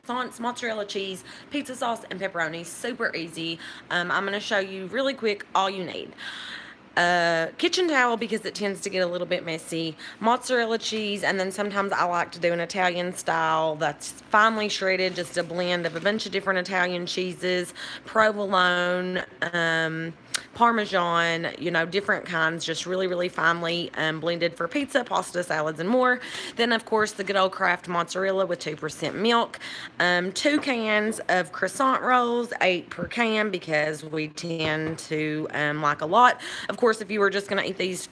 croissants, mozzarella cheese, pizza sauce, and pepperoni. Super easy. I'm going to show you really quick all you need. Kitchen towel because it tends to get a little bit messy, mozzarella cheese, and then sometimes I like to do an Italian style that's finely shredded, just a blend of a bunch of different Italian cheeses, provolone, Parmesan, you know, different kinds, just really, really finely blended for pizza, pasta, salads, and more. Then, of course, the good old Kraft mozzarella with 2% milk, 2 cans of croissant rolls, 8 per can because we tend to like a lot. Of course, if you were just going to eat these,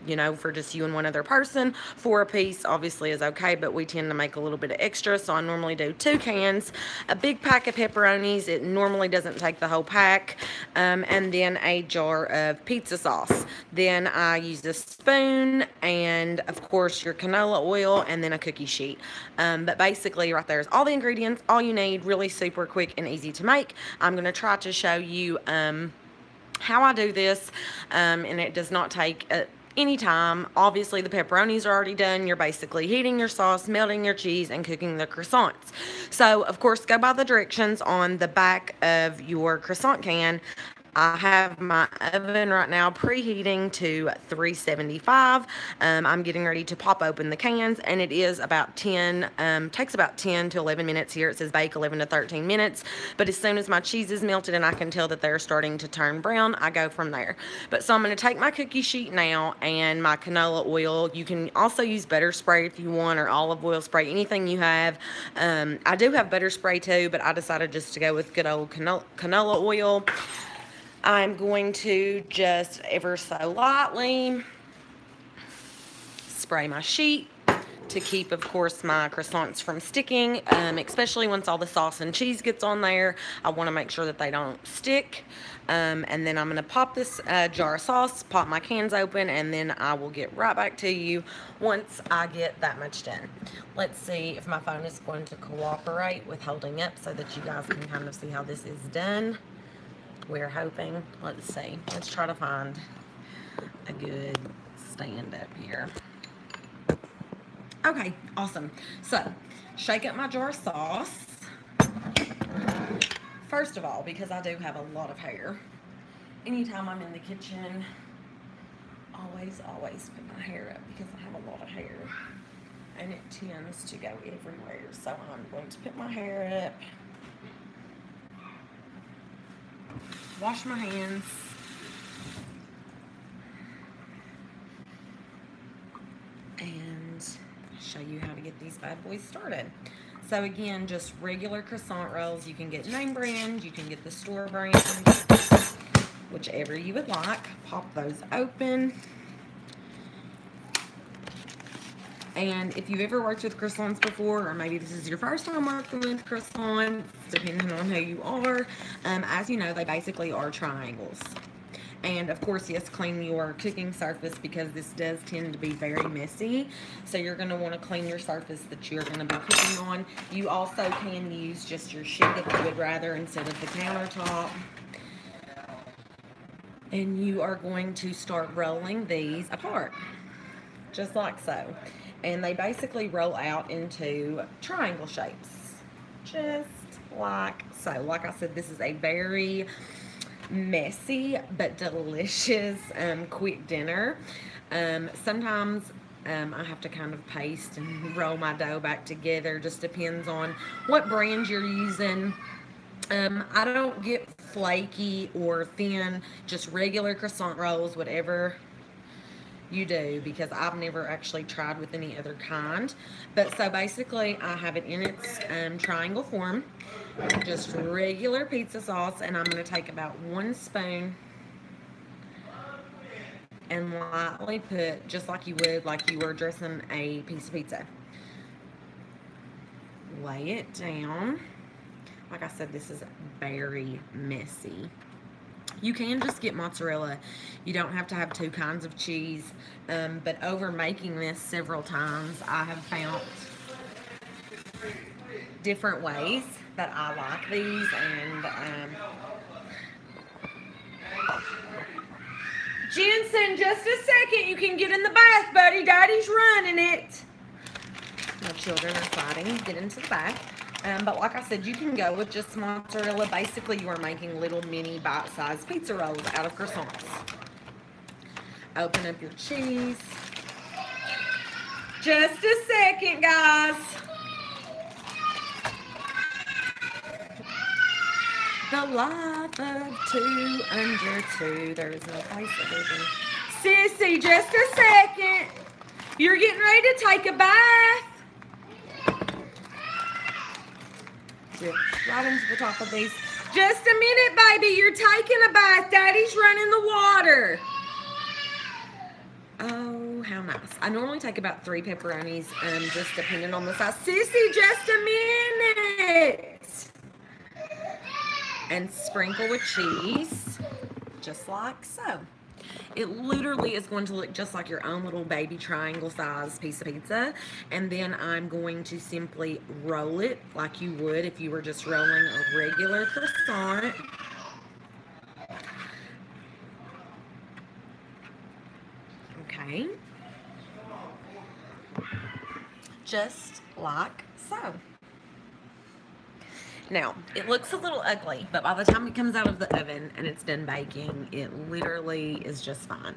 you know, for just you and one other person, 4 a piece obviously is okay, but we tend to make a little bit of extra, so I normally do 2 cans, a big pack of pepperonis. It normally doesn't take the whole pack, and then a jar of pizza sauce. Then I use a spoon and, of course, your canola oil and then a cookie sheet. But basically, right there's all the ingredients, all you need, really super quick and easy to make. I'm going to try to show you how I do this, and it does not take any time. Obviously, the pepperonis are already done. You're basically heating your sauce, melting your cheese, and cooking the croissants. So, of course, go by the directions on the back of your croissant can. I have my oven right now preheating to 375. I'm getting ready to pop open the cans, and it is about 10, takes about 10 to 11 minutes here. It says bake 11 to 13 minutes, but as soon as my cheese is melted and I can tell that they're starting to turn brown, I go from there. But so I'm going to take my cookie sheet now and my canola oil. You can also use butter spray if you want, or olive oil spray, anything you have. I do have butter spray too, but I decided just to go with good old canola oil. I'm going to just ever so lightly spray my sheet to keep, of course, my croissants from sticking, especially once all the sauce and cheese gets on there. I want to make sure that they don't stick. And then I'm going to pop this jar of sauce, pop my cans open, and then I will get right back to you once I get that much done. Let's see if my phone is going to cooperate with holding up so that you guys can kind of see how this is done. We're hoping. Let's see. Let's try to find a good stand up here. Okay, awesome. So, shake up my jar of sauce. First of all, because I do have a lot of hair, anytime I'm in the kitchen, always put my hair up because I have a lot of hair. And it tends to go everywhere. So, I'm going to put my hair up. Wash my hands. And show you how to get these bad boys started. So again, just regular croissant rolls. You can get name brand, you can get the store brand, whichever you would like. Pop those open. And if you've ever worked with croissants before, or maybe this is your first time working with croissants, depending on who you are, as you know, they basically are triangles. And of course, yes, clean your cooking surface because this does tend to be very messy. So you're going to want to clean your surface that you're going to be cooking on. You also can use just your sheet if you would rather instead of the countertop. And you are going to start rolling these apart, just like so. And they basically roll out into triangle shapes, just like so. Like I said, this is a very messy but delicious quick dinner. Sometimes I have to kind of paste and roll my dough back together. Just depends on what brand you're using. I don't get flaky or thin, just regular croissant rolls, whatever you do, because I've never actually tried with any other kind. But so basically I have it in its triangle form, just regular pizza sauce, and I'm going to take about 1 spoon and lightly put, just like you would like you were dressing a piece of pizza. Lay it down. Like I said, this is very messy. You can just get mozzarella. You don't have to have 2 kinds of cheese. But over making this several times, I have found different ways that I like these. And Jensen, just a second. You can get in the bath, buddy. Daddy's running it. My children are fighting. Get into the bath. But like I said, you can go with just mozzarella. Basically, you are making little mini bite-sized pizza rolls out of croissants. Open up your cheese. Just a second, guys. The life of 2 under 2. There is no place for living. Sissy, just a second. You're getting ready to take a bath. Dip right into the top of these. Just a minute, baby. You're taking a bath. Daddy's running the water. Oh, how nice. I normally take about 3 pepperonis, just depending on the size. Sissy, just a minute. And sprinkle with cheese, just like so. It literally is going to look just like your own little baby triangle size piece of pizza. And then I'm going to simply roll it like you would if you were just rolling a regular croissant. Okay. Just like so. Now, it looks a little ugly, but by the time it comes out of the oven and it's done baking, it literally is just fine.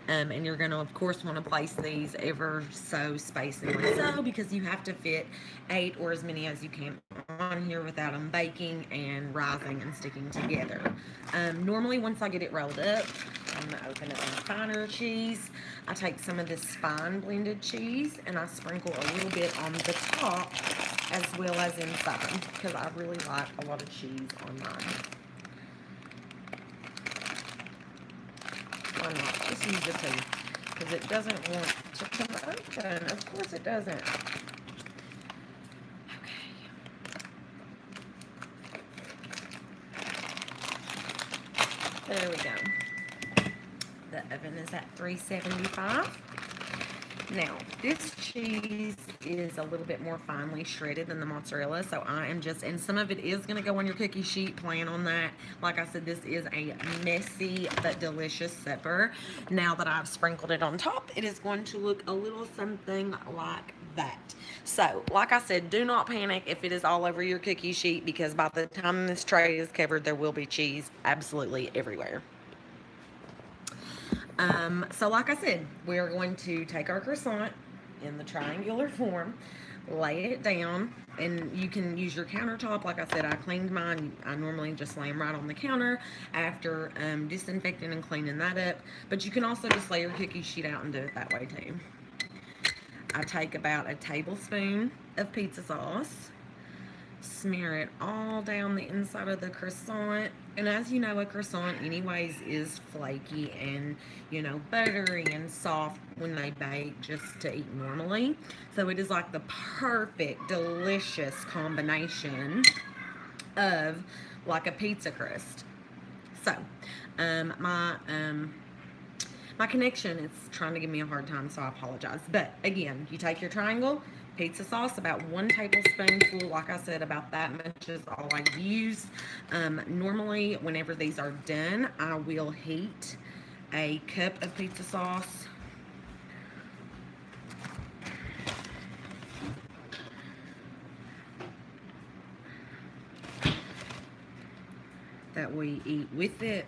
And you're going to, of course, want to place these ever so spacingly so, because you have to fit 8 or as many as you can on here without them baking and rising and sticking together. Normally, once I get it rolled up, I'm going to open up my finer cheese. I take some of this fine blended cheese and I sprinkle a little bit on the top as well as inside, because I really like a lot of cheese on mine. Why not? Just use the 2, because it doesn't want to come open. Of course it doesn't. Okay. There we go. The oven is at 375. Now, this cheese is a little bit more finely shredded than the mozzarella, so I am just, and some of it is going to go on your cookie sheet, plan on that. Like I said, this is a messy but delicious supper. Now that I've sprinkled it on top, it is going to look a little something like that. So, like I said, do not panic if it is all over your cookie sheet, because by the time this tray is covered, there will be cheese absolutely everywhere. So like I said, we're going to take our croissant in the triangular form, lay it down, and you can use your countertop. Like I said, I cleaned mine. I normally just lay them right on the counter after disinfecting and cleaning that up. But you can also just lay your cookie sheet out and do it that way too. I take about a tablespoon of pizza sauce, smear it all down the inside of the croissant. And as you know, a croissant anyways is flaky and, you know, buttery and soft when they bake, just to eat normally. So it is like the perfect, delicious combination of like a pizza crust. So, my connection is trying to give me a hard time, so I apologize. But again, you take your triangle, pizza sauce, about 1 tablespoonful. Like I said, about that much is all I use. Normally, whenever these are done, I will heat a cup of pizza sauce. That we eat with it.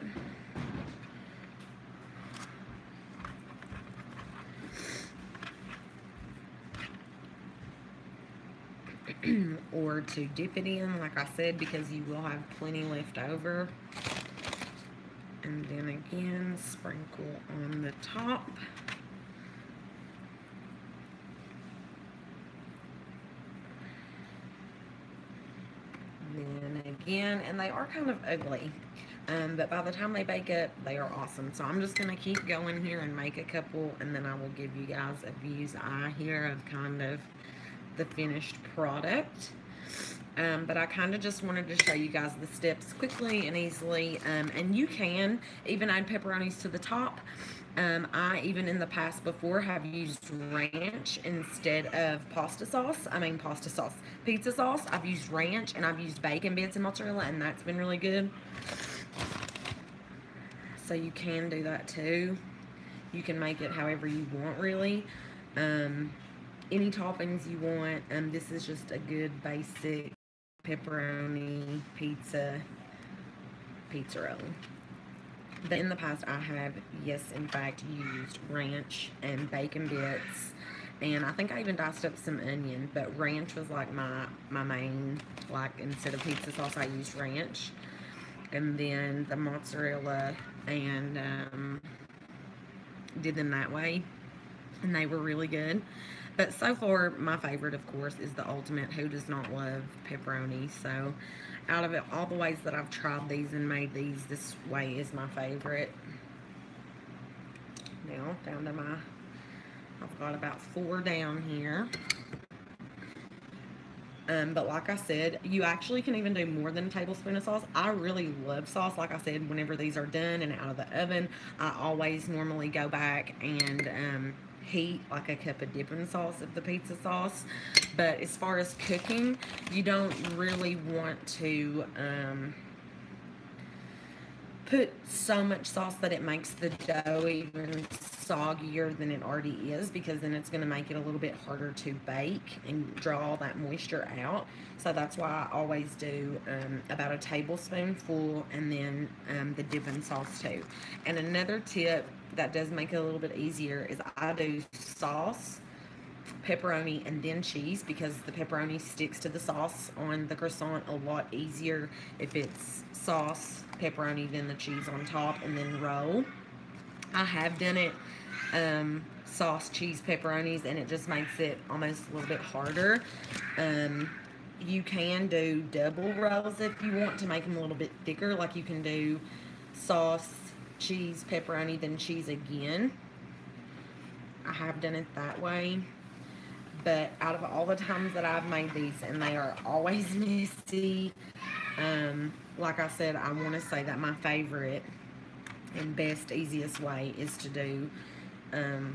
Or to dip it in, like I said, because you will have plenty left over. And then again, sprinkle on the top. Then again, and they are kind of ugly, but by the time they bake up, they are awesome. So I'm just going to keep going here and make a couple, and then I will give you guys a view's eye here of kind of the finished product. But I kind of just wanted to show you guys the steps quickly and easily, and you can even add pepperonis to the top. I even in the past before have used ranch instead of pizza sauce. I've used ranch, and I've used bacon bits and mozzarella, and that's been really good. So you can do that too. You can make it however you want, really. Any toppings you want. This is just a good basic pepperoni pizza roll. But in the past, I have, yes, in fact, used ranch and bacon bits, and I think I even diced up some onion, but ranch was like my main, like, instead of pizza sauce, I used ranch. And then the mozzarella, and did them that way, and they were really good. But so far, my favorite, of course, is the ultimate. Who does not love pepperoni? So out of it, all the ways that I've tried these and made these, this way is my favorite. Now, down to my, I've got about 4 down here. But like I said, you actually can even do more than a tablespoon of sauce. I really love sauce. Like I said, whenever these are done and out of the oven, I always normally go back and heat like a cup of dipping sauce of the pizza sauce. But as far as cooking, you don't really want to put so much sauce that it makes the dough even soggier than it already is, because then it's going to make it a little bit harder to bake and draw all that moisture out. So that's why I always do about a tablespoonful, and then the dipping sauce too. And another tip that does make it a little bit easier is I do sauce, pepperoni, and then cheese, because the pepperoni sticks to the sauce on the croissant a lot easier if it's sauce, pepperoni, then the cheese on top, and then roll. I have done it sauce, cheese, pepperonis, and it just makes it almost a little bit harder. You can do double rolls if you want to make them a little bit thicker, like you can do sauce, cheese, pepperoni, then cheese again. I have done it that way. But out of all the times that I've made these, and they are always messy, like I said, I want to say that my favorite and best, easiest way is to do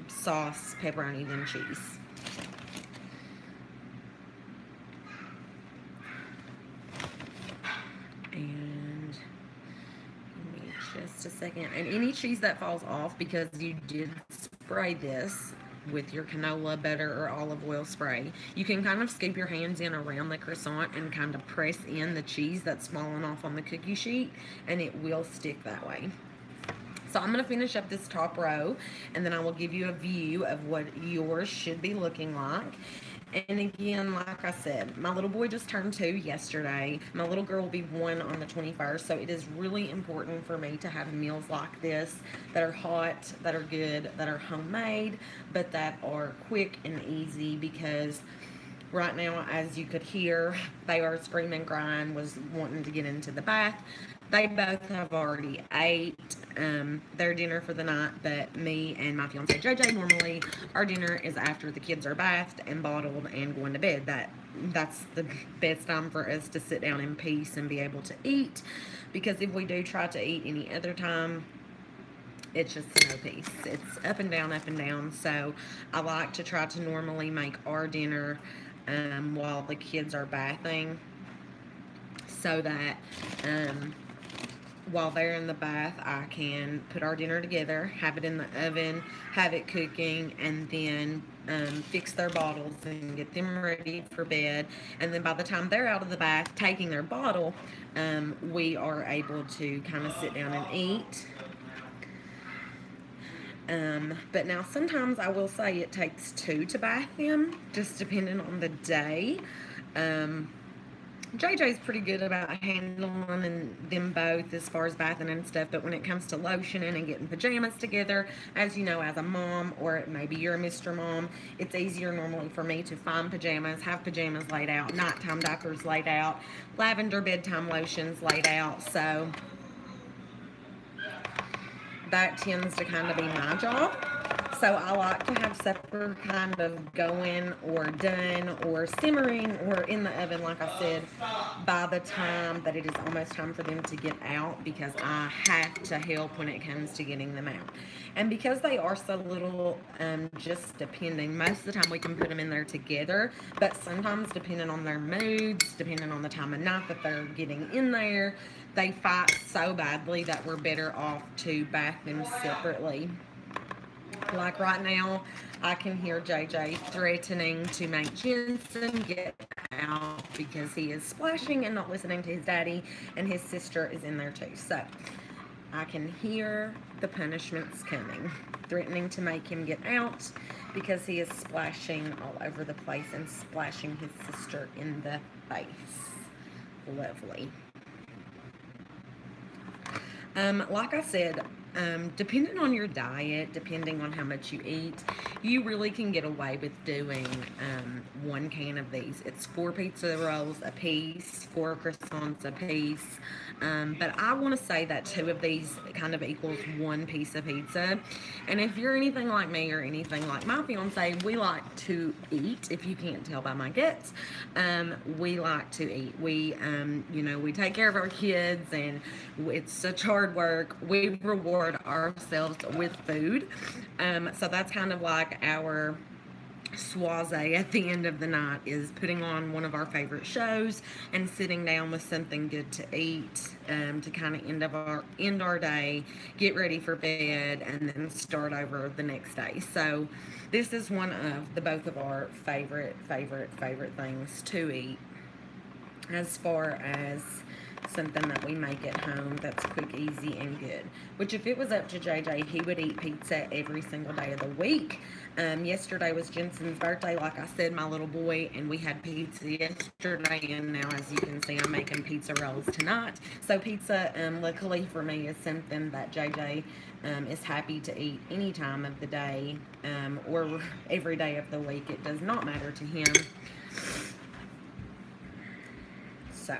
sauce, pepperoni, then cheese. And give me just a second. And any cheese that falls off, because you did spray this with your canola butter or olive oil spray, you can kind of scoop your hands in around the croissant and kind of press in the cheese that's fallen off on the cookie sheet, and it will stick that way. So I'm going to finish up this top row, and then I will give you a view of what yours should be looking like. And again, like I said, my little boy just turned 2 yesterday. My little girl will be 1 on the 21st. So it is really important for me to have meals like this that are hot, that are good, that are homemade, but that are quick and easy, because right now, as you could hear, they are screaming, crying, was wanting to get into the bath. They both have already ate their dinner for the night, but me and my fiance JJ, normally our dinner is after the kids are bathed and bottled and going to bed. That's the best time for us to sit down in peace and be able to eat, because if we do try to eat any other time, it's just no peace. It's up and down, up and down. So I like to try to normally make our dinner while the kids are bathing, so that while they're in the bath, I can put our dinner together, have it in the oven, have it cooking, and then fix their bottles and get them ready for bed. And then by the time they're out of the bath taking their bottle, we are able to kind of sit down and eat. But now sometimes I will say it takes 2 to bath them, just depending on the day. JJ's pretty good about handling them both as far as bathing and stuff, but when it comes to lotioning and getting pajamas together, as you know, as a mom, or maybe you're a Mr. Mom, it's easier normally for me to find pajamas, have pajamas laid out, nighttime diapers laid out, lavender bedtime lotions laid out. So that tends to kind of be my job. So I like to have supper kind of going or done or simmering or in the oven, like I said, by the time that it is almost time for them to get out, because I have to help when it comes to getting them out. And because they are so little, just depending, most of the time we can put them in there together, but sometimes depending on their moods, depending on the time of night that they're getting in there, they fight so badly that we're better off to bath them separately. Like right now, I can hear JJ threatening to make Jensen get out because he is splashing and not listening to his daddy, and his sister is in there too. So I can hear the punishments coming, threatening to make him get out because he is splashing all over the place and splashing his sister in the face. Lovely. Like I said, depending on your diet, depending on how much you eat, you really can get away with doing 1 can of these. It's 4 pizza rolls a piece, 4 croissants a piece. But I want to say that 2 of these kind of equals 1 piece of pizza. And if you're anything like me or anything like my fiance, we like to eat. If you can't tell by my guts, we like to eat. We, you know, we take care of our kids, and it's such hard work. We reward ourselves with food. So that's kind of like our soiree at the end of the night, is putting on one of our favorite shows and sitting down with something good to eat, to kind of end our day, get ready for bed, and then start over the next day. So this is one of both of our favorite things to eat, as far as something that we make at home that's quick, easy, and good. Which, if it was up to JJ, he would eat pizza every single day of the week. Yesterday was Jensen's birthday, like I said, my little boy, and we had pizza yesterday, and now, as you can see, I'm making pizza rolls tonight. So pizza, luckily for me, is something that JJ is happy to eat any time of the day, or every day of the week. It does not matter to him. So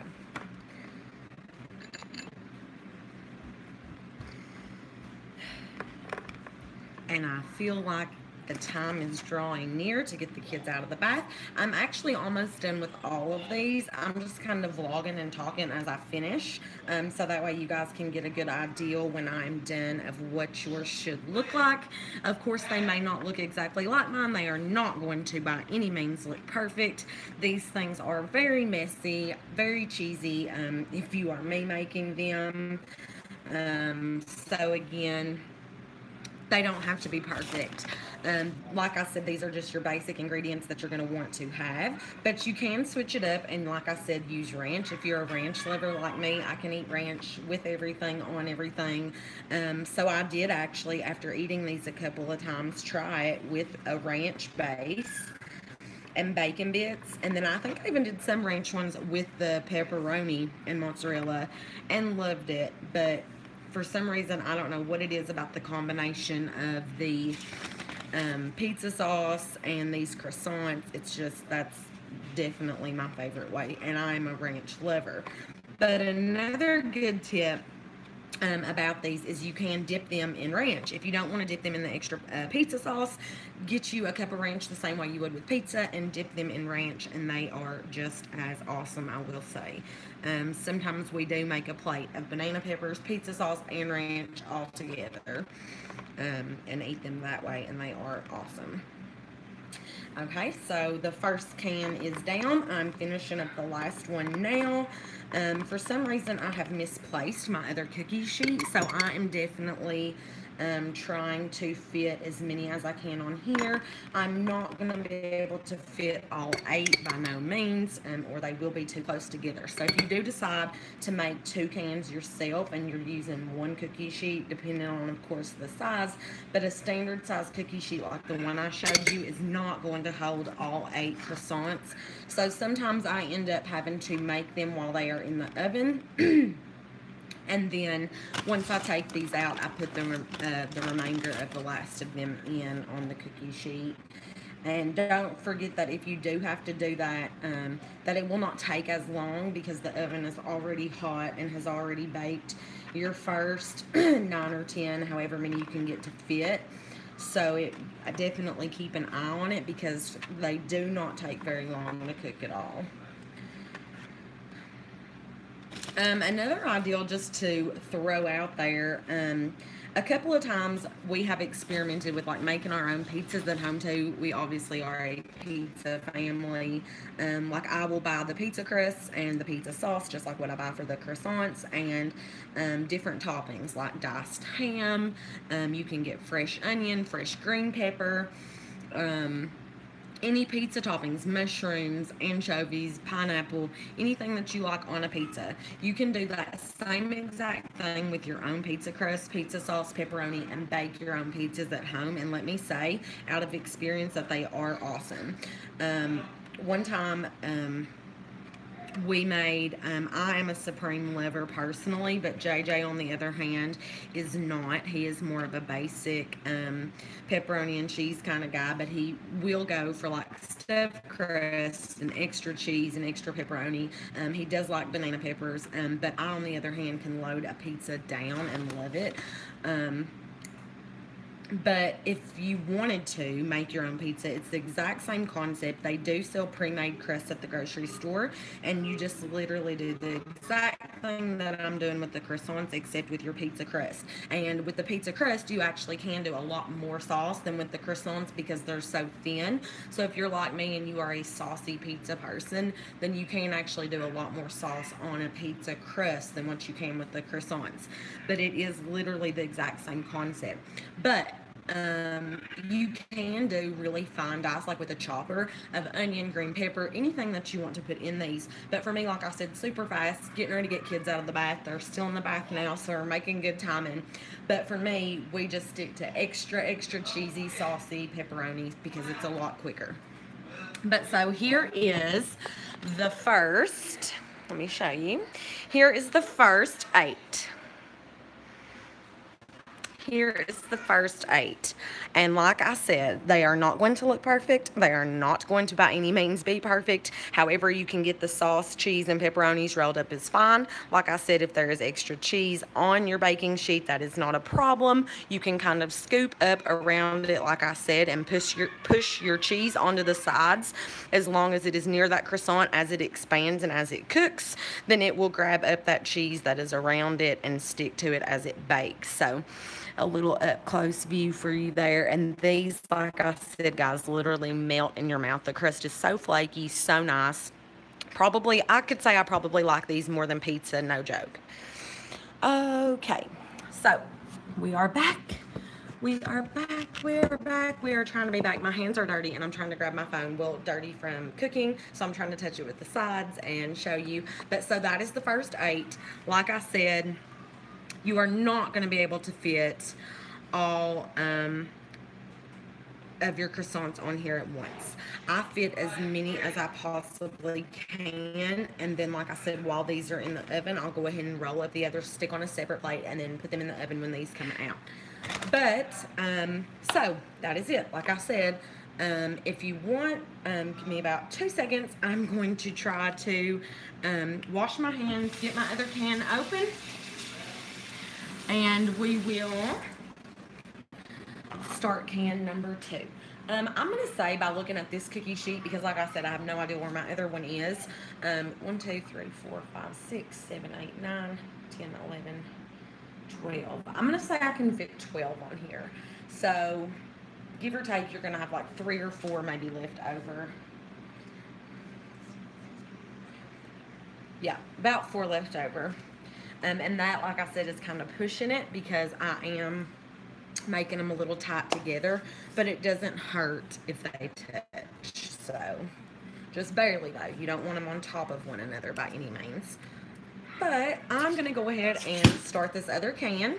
and I feel like the time is drawing near to get the kids out of the bath. I'm actually almost done with all of these. I'm just kind of vlogging and talking as I finish, so that way you guys can get a good idea when I'm done of what yours should look like. Of course, they may not look exactly like mine. They are not going to by any means look perfect. These things are very messy, very cheesy, if you are me making them. So again, they don't have to be perfect. Like I said, these are just your basic ingredients that you're going to want to have, but you can switch it up, and like I said, use ranch. If you're a ranch lover like me, I can eat ranch with everything, on everything. So I did actually, after eating these a couple of times, try it with a ranch base and bacon bits, and then I think I even did some ranch ones with the pepperoni and mozzarella, and loved it. But for some reason, I don't know what it is about the combination of the pizza sauce and these croissants. It's just, that's definitely my favorite way, and I'm a ranch lover. But another good tip about these is you can dip them in ranch. If you don't want to dip them in the extra pizza sauce, get you a cup of ranch the same way you would with pizza and dip them in ranch, and they are just as awesome, I will say. Sometimes we do make a plate of banana peppers, pizza sauce, and ranch all together, and eat them that way, and they are awesome. Okay, so the first can is down. I'm finishing up the last one now. For some reason, I have misplaced my other cookie sheet, so I am definitely trying to fit as many as I can on here. I'm not going to be able to fit all 8 by no means, or they will be too close together. So if you do decide to make 2 cans yourself and you're using 1 cookie sheet, depending on, of course, the size, but a standard size cookie sheet like the one I showed you is not going to hold all 8 croissants. So sometimes I end up having to make them while they are in the oven. And then once I take these out, I put the remainder of the last of them in on the cookie sheet. And don't forget that if you do have to do that, that it will not take as long, because the oven is already hot and has already baked your first 9 or 10, however many you can get to fit. So I definitely keep an eye on it, because they do not take very long to cook at all. Another ideal just to throw out there, A couple of times we have experimented with like making our own pizzas at home too. We obviously are a pizza family. Like I will buy the pizza crust and the pizza sauce, just like what I buy for the croissants, and different toppings like diced ham. You can get fresh onion, fresh green pepper. Any pizza toppings, mushrooms, anchovies, pineapple, anything that you like on a pizza. You can do that same exact thing with your own pizza crust, pizza sauce, pepperoni, and bake your own pizzas at home. And let me say, out of experience, that they are awesome. One time, we made, I am a supreme lover personally, but JJ on the other hand is not. He is more of a basic pepperoni and cheese kind of guy, but he will go for like stuffed crust and extra cheese and extra pepperoni. He does like banana peppers, but I on the other hand can load a pizza down and love it. But if you wanted to make your own pizza, it's the exact same concept. They do sell pre-made crust at the grocery store, and you just literally do the exact thing that I'm doing with the croissants, except with your pizza crust. And with the pizza crust, you actually can do a lot more sauce than with the croissants because they're so thin. So if you're like me and you are a saucy pizza person, then you can actually do a lot more sauce on a pizza crust than what you can with the croissants. But it is literally the exact same concept. But you can do really fine dice, like with a chopper of onion, green pepper, anything that you want to put in these. But for me, like I said, super fast, getting ready to get kids out of the bath. They're still in the bath now, so we're making good timing. But for me, we just stick to extra cheesy, saucy pepperoni because it's a lot quicker. But so here is the first, let me show you. Here is the first 8. Here is the first 8. And like I said, they are not going to look perfect. They are not going to by any means be perfect. However, you can get the sauce, cheese, and pepperonis rolled up is fine. Like I said, if there is extra cheese on your baking sheet, that is not a problem. You can kind of scoop up around it, like I said, and push your cheese onto the sides. As long as it is near that croissant, as it expands and as it cooks, then it will grab up that cheese that is around it and stick to it as it bakes. So a little up close view for you there. And these, like I said, guys, literally melt in your mouth. The crust is so flaky, so nice. Probably, I could say I probably like these more than pizza, no joke. Okay, so we are back. We are back. We're back. We are trying to be back. My hands are dirty and I'm trying to grab my phone. Well, dirty from cooking, so I'm trying to touch it with the sides and show you. But so that is the first 8. Like I said, you are not going to be able to fit all of your croissants on here at once. I fit as many as I possibly can, and then like I said, while these are in the oven, I'll go ahead and roll up the other, stick on a separate plate, and then put them in the oven when these come out. But so that is it. Like I said, if you want, give me about 2 seconds. I'm going to try to wash my hands, get my other can open, and we will start can number 2. I'm going to say by looking at this cookie sheet, because like I said, I have no idea where my other one is. 1, 2, 3, 4, 5, 6, 7, 8, 9, 10, 11, 12. I'm going to say I can fit 12 on here. So give or take, you're going to have like 3 or 4 maybe left over. Yeah, about 4 left over. And that, like I said, is kind of pushing it because I am making them a little tight together, but it doesn't hurt if they touch. So just barely though. You don't want them on top of one another by any means. But I'm going to go ahead and start this other can.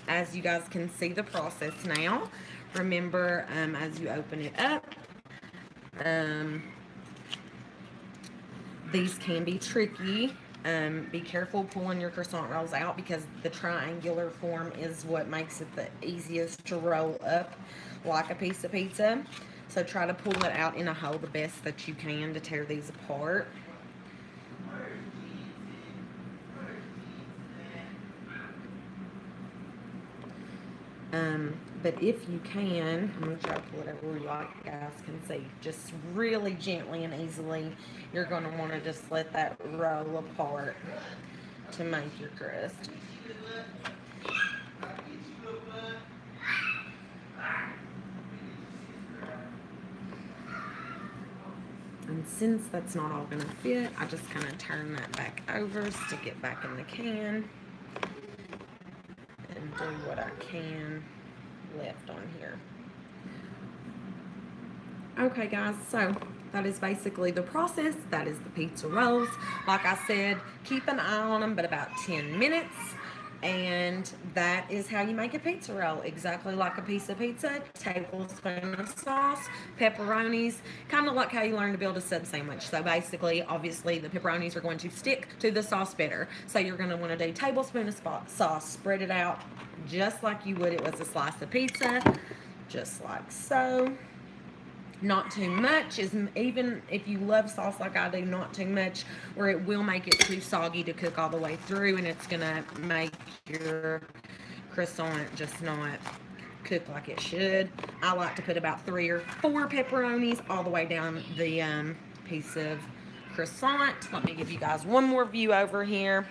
As you guys can see the process now. Remember, as you open it up, these can be tricky. Be careful pulling your croissant rolls out because the triangular form is what makes it the easiest to roll up like a piece of pizza. So try to pull it out in a hole the best that you can to tear these apart. But if you can, I'm going to try to pull it over where you guys can see. Just really gently and easily, you're going to want to just let that roll apart to make your crust. And since that's not all gonna fit, I just kind of turn that back over, stick it back in the can, and do what I can left on here. Okay guys, so that is basically the process. That is the pizza rolls. Like I said, keep an eye on them, but about 10 minutes. And that is how you make a pizza roll. Exactly like a piece of pizza, tablespoon of sauce, pepperonis, kind of like how you learn to build a sub sandwich. So basically, obviously, the pepperonis are going to stick to the sauce better. So you're going to want to do a tablespoon of sauce, spread it out just like you would it was a slice of pizza, just like so. Not too much, is even if you love sauce like I do, not too much, or it will make it too soggy to cook all the way through, and it's gonna make your croissant just not cook like it should. I like to put about 3 or 4 pepperonis all the way down the piece of croissant. Let me give you guys one more view over here.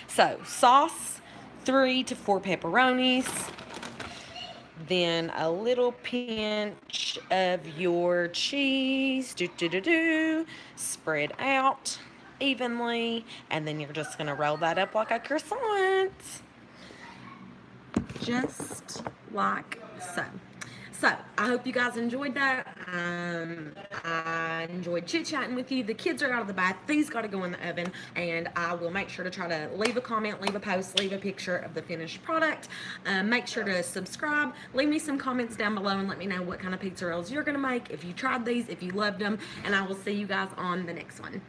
So sauce, 3 to 4 pepperonis. Then a little pinch of your cheese, spread out evenly, and then you're just gonna roll that up like a croissant, just like so. So, I hope you guys enjoyed that. I enjoyed chit-chatting with you. The kids are out of the bath. These got to go in the oven, and I will make sure to try to leave a comment, leave a post, leave a picture of the finished product. Make sure to subscribe. Leave me some comments down below and let me know what kind of pizza rolls you're going to make, if you tried these, if you loved them, and I will see you guys on the next one.